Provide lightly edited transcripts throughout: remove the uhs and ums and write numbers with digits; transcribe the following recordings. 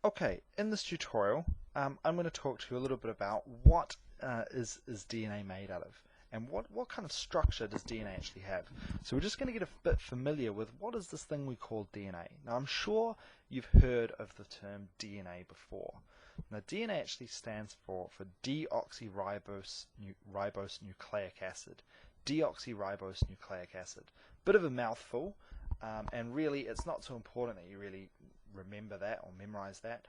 Okay, in this tutorial, I'm going to talk to you a little bit about what is DNA made out of, and what kind of structure does DNA actually have. So we're just going to get a bit familiar with what is this thing we call DNA. Now I'm sure you've heard of the term DNA before. Now DNA actually stands for deoxyribose nucleic acid. Deoxyribose nucleic acid. Bit of a mouthful, and really it's not so important that you really remember that or memorize that,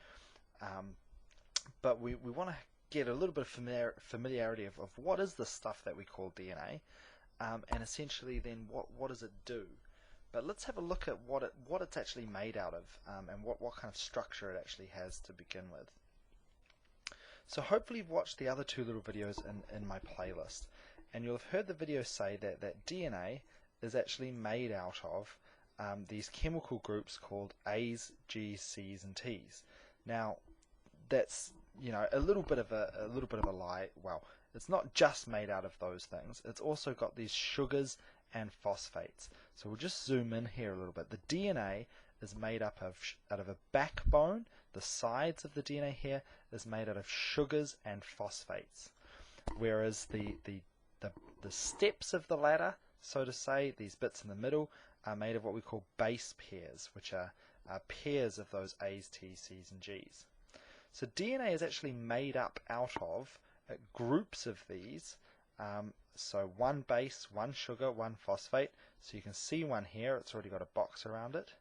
but we want to get a little bit of familiarity of what is this stuff that we call DNA, and essentially then what does it do. But let's have a look at what it's actually made out of, and what kind of structure it actually has to begin with. So hopefully you've watched the other two little videos in my playlist, and you'll have heard the video say that DNA is actually made out of these chemical groups called A's, G's, C's, and T's. Now, that's a little bit of a lie. Well, it's not just made out of those things. It's also got these sugars and phosphates. So we'll just zoom in here a little bit. The DNA is made up out of a backbone. The sides of the DNA here is made out of sugars and phosphates, whereas the steps of the ladder, so to say, these bits in the middle, are made of what we call base pairs, which are pairs of those A's, T's, C's, and G's. So DNA is actually made up out of groups of these. So one base, one sugar, one phosphate. So you can see one here, it's already got a box around it.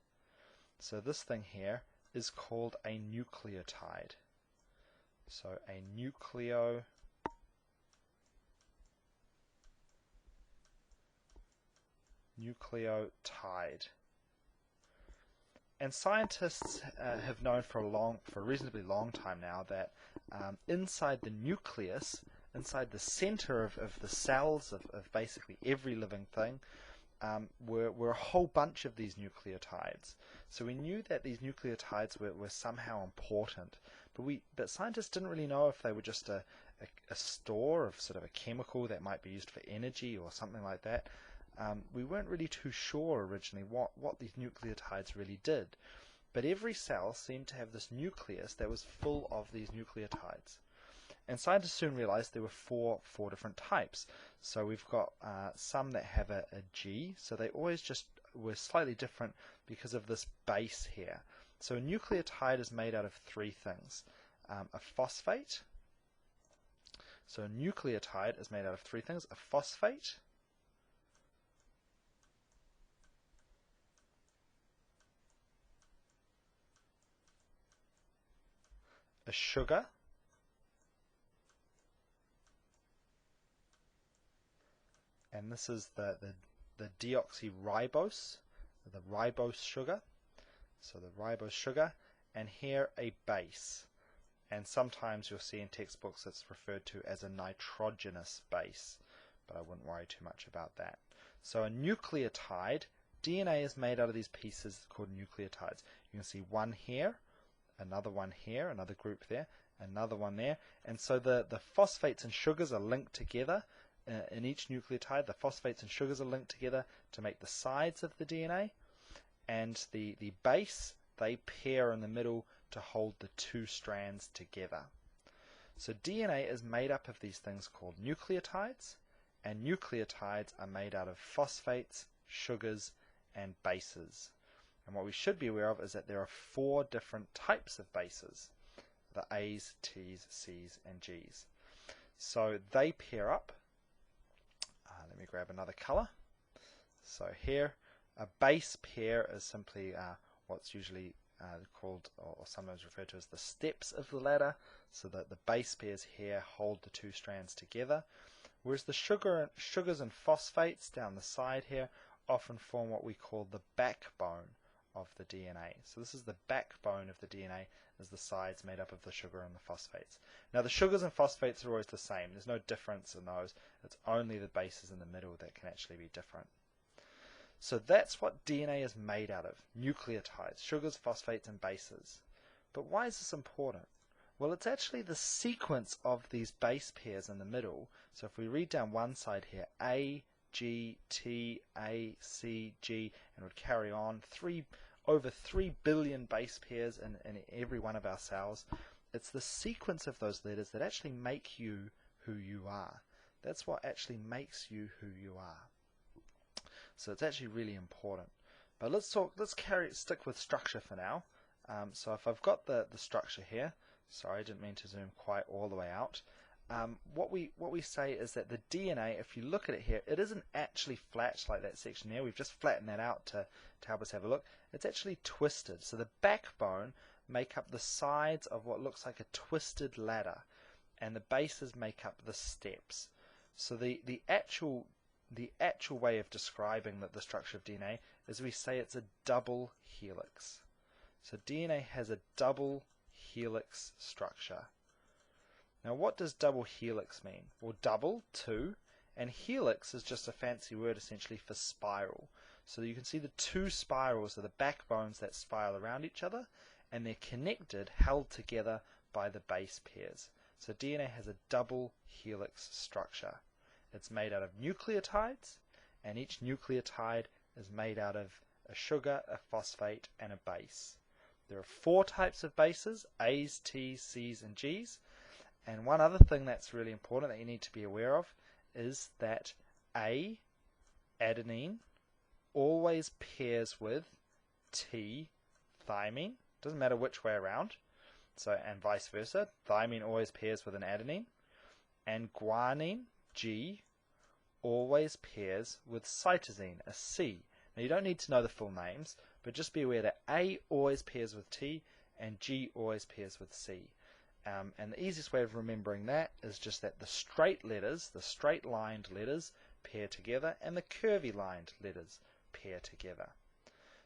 So this thing here is called a nucleotide. So a nucleotide. And scientists have known for a reasonably long time now that inside the nucleus, inside the center of the cells of basically every living thing, were a whole bunch of these nucleotides. So we knew that these nucleotides were somehow important, but scientists didn't really know if they were just a store of sort of a chemical that might be used for energy or something like that. We weren't really too sure originally what these nucleotides really did, but every cell seemed to have this nucleus that was full of these nucleotides. And scientists soon realized there were four different types. So we've got some that have a G, so they always just were slightly different because of this base here. So a nucleotide is made out of three things. A phosphate. So a nucleotide is made out of three things. A phosphate, a sugar, and this is the deoxyribose, the ribose sugar, so the ribose sugar, and here a base, and sometimes you'll see in textbooks it's referred to as a nitrogenous base, but I wouldn't worry too much about that. So a nucleotide, DNA is made out of these pieces called nucleotides. You can see one here, another one here, another group there, another one there, and so the phosphates and sugars are linked together. In each nucleotide, the phosphates and sugars are linked together to make the sides of the DNA, and the base, they pair in the middle to hold the two strands together. So DNA is made up of these things called nucleotides, and nucleotides are made out of phosphates, sugars, and bases. And what we should be aware of is that there are four different types of bases: the A's, T's, C's, and G's. So they pair up. Let me grab another color. So here, a base pair is simply what's usually called, or sometimes referred to as, the steps of the ladder. So that the base pairs here hold the two strands together, whereas the sugars and phosphates down the side here often form what we call the backbone of the DNA. So this is the backbone of the DNA, as the sides made up of the sugar and the phosphates. Now the sugars and phosphates are always the same. There's no difference in those. It's only the bases in the middle that can actually be different. So that's what DNA is made out of: nucleotides, sugars, phosphates, and bases. But why is this important? Well, it's actually the sequence of these base pairs in the middle. So if we read down one side here, A, G, T, A, C, G, and would carry on, three over 3 billion base pairs in every one of our cells. It's the sequence of those letters that actually make you who you are. That's what actually makes you who you are. So it's actually really important. But let's stick with structure for now. So if I've got the structure here, sorry, I didn't mean to zoom quite all the way out. What we say is that the DNA, if you look at it here, it isn't actually flat like that section here. We've just flattened that out to help us have a look. It's actually twisted. So the backbone make up the sides of what looks like a twisted ladder, and the bases make up the steps. So the actual way of describing the structure of DNA is we say it's a double helix. So DNA has a double helix structure. Now what does double helix mean? Well, double, two, and helix is just a fancy word essentially for spiral. So you can see the two spirals are the backbones that spiral around each other, and they're connected, held together by the base pairs. So DNA has a double helix structure. It's made out of nucleotides, and each nucleotide is made out of a sugar, a phosphate, and a base. There are 4 types of bases: A's, T's, C's, and G's. And one other thing that's really important that you need to be aware of is that A, adenine, always pairs with T, thymine. Doesn't matter which way around. So, and vice versa. Thymine always pairs with an adenine. And guanine, G, always pairs with cytosine, a C. Now you don't need to know the full names, but just be aware that A always pairs with T and G always pairs with C. And the easiest way of remembering that is just that the straight letters, the straight lined letters, pair together, and the curvy lined letters pair together.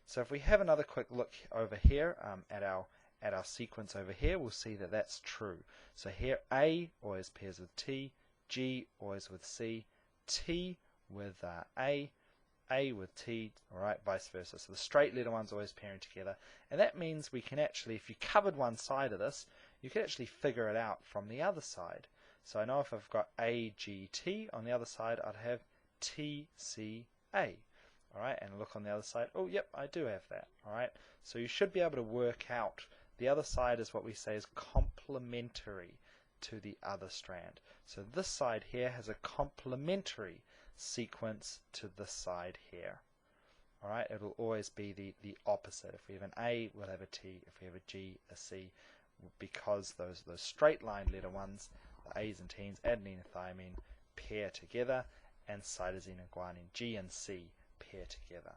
So if we have another quick look over here at our sequence over here, we'll see that that's true. So here A always pairs with T, G always with C, T with A with T, alright, vice versa. So the straight letter one's always pairing together, and that means we can actually, if you covered one side of this, you can actually figure it out from the other side. So I know if I've got A, G, T on the other side, I'd have T, C, A. Alright, and look on the other side, oh yep, I do have that. Alright, so you should be able to work out the other side is what we say is complementary to the other strand. So this side here has a complementary sequence to this side here. Alright, it'll always be the opposite. If we have an A, we'll have a T. If we have a G, a C, because those straight line letter ones, the A's and T's, adenine and thymine, pair together, and cytosine and guanine, G and C, pair together.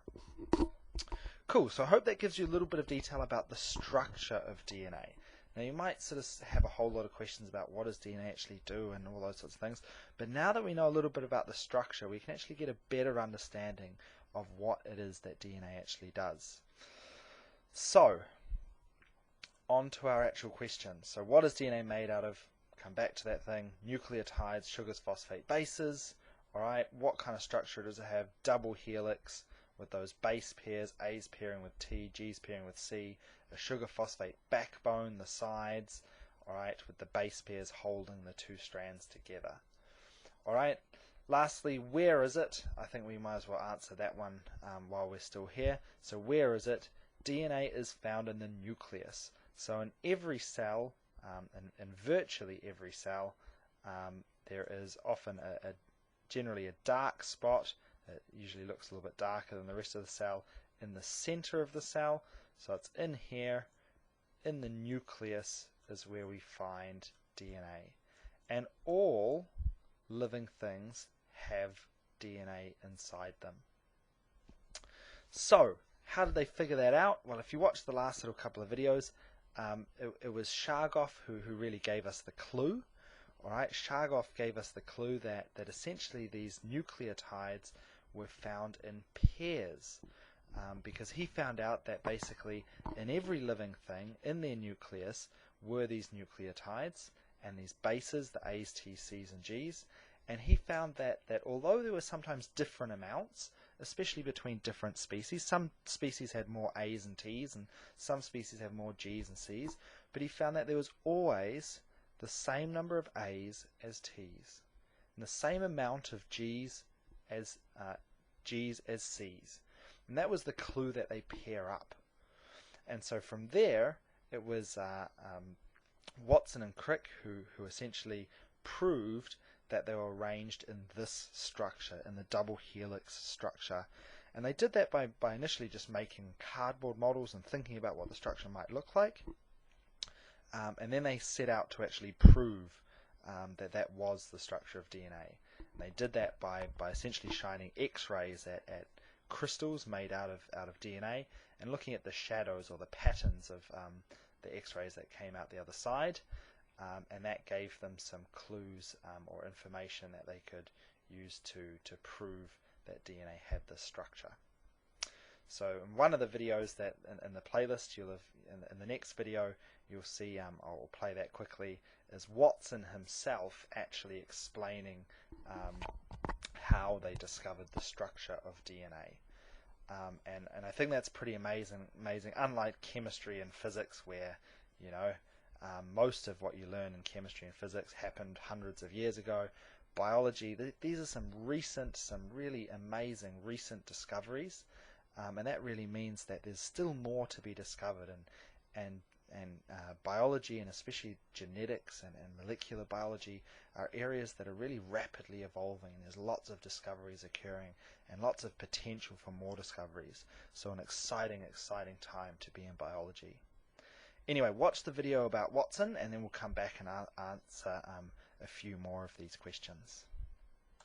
Cool, so I hope that gives you a little bit of detail about the structure of DNA. Now you might sort of have a whole lot of questions about what does DNA actually do and all those sorts of things, but now that we know a little bit about the structure, we can actually get a better understanding of what it is that DNA actually does. So, on to our actual question. So what is DNA made out of? Come back to that thing. Nucleotides, sugars, phosphate, bases. Alright, what kind of structure does it have? Double helix with those base pairs, A's pairing with T, G's pairing with C, a sugar phosphate backbone, the sides, alright, with the base pairs holding the two strands together. Alright, lastly, where is it? I think we might as well answer that one while we're still here. So where is it? DNA is found in the nucleus. So in every cell, in virtually every cell, there is often generally a dark spot. It usually looks a little bit darker than the rest of the cell in the center of the cell. So it's in here, in the nucleus is where we find DNA. And all living things have DNA inside them. So, how did they figure that out? Well, if you watch the last little couple of videos, it was Chargaff who really gave us the clue. Alright, Chargaff gave us the clue that essentially these nucleotides were found in pairs, because he found out that basically in every living thing, in their nucleus, were these nucleotides and these bases, the A's, T's, C's, and G's, and he found that although there were sometimes different amounts, especially between different species, some species had more A's and T's, and some species have more G's and C's, but he found that there was always the same number of A's as T's, and the same amount of G's as C's. And that was the clue that they pair up. And so from there, it was Watson and Crick who essentially proved that they were arranged in this structure, in the double helix structure. And they did that by initially just making cardboard models and thinking about what the structure might look like. And then they set out to actually prove that was the structure of DNA. And they did that by essentially shining X-rays at crystals made out of DNA and looking at the shadows or the patterns of the X-rays that came out the other side. And that gave them some clues or information that they could use to prove that DNA had this structure. So in one of the videos that in the playlist, you'll have in the next video, you'll see, I'll play that quickly, is Watson himself actually explaining how they discovered the structure of DNA. And I think that's pretty amazing. Unlike chemistry and physics, where most of what you learn in chemistry and physics happened hundreds of years ago, biology, these are some really amazing recent discoveries, and that really means that there's still more to be discovered, and biology, and especially genetics and molecular biology, are areas that are really rapidly evolving. There's lots of discoveries occurring and lots of potential for more discoveries. So an exciting time to be in biology. Anyway, watch the video about Watson, and then we'll come back and answer a few more of these questions.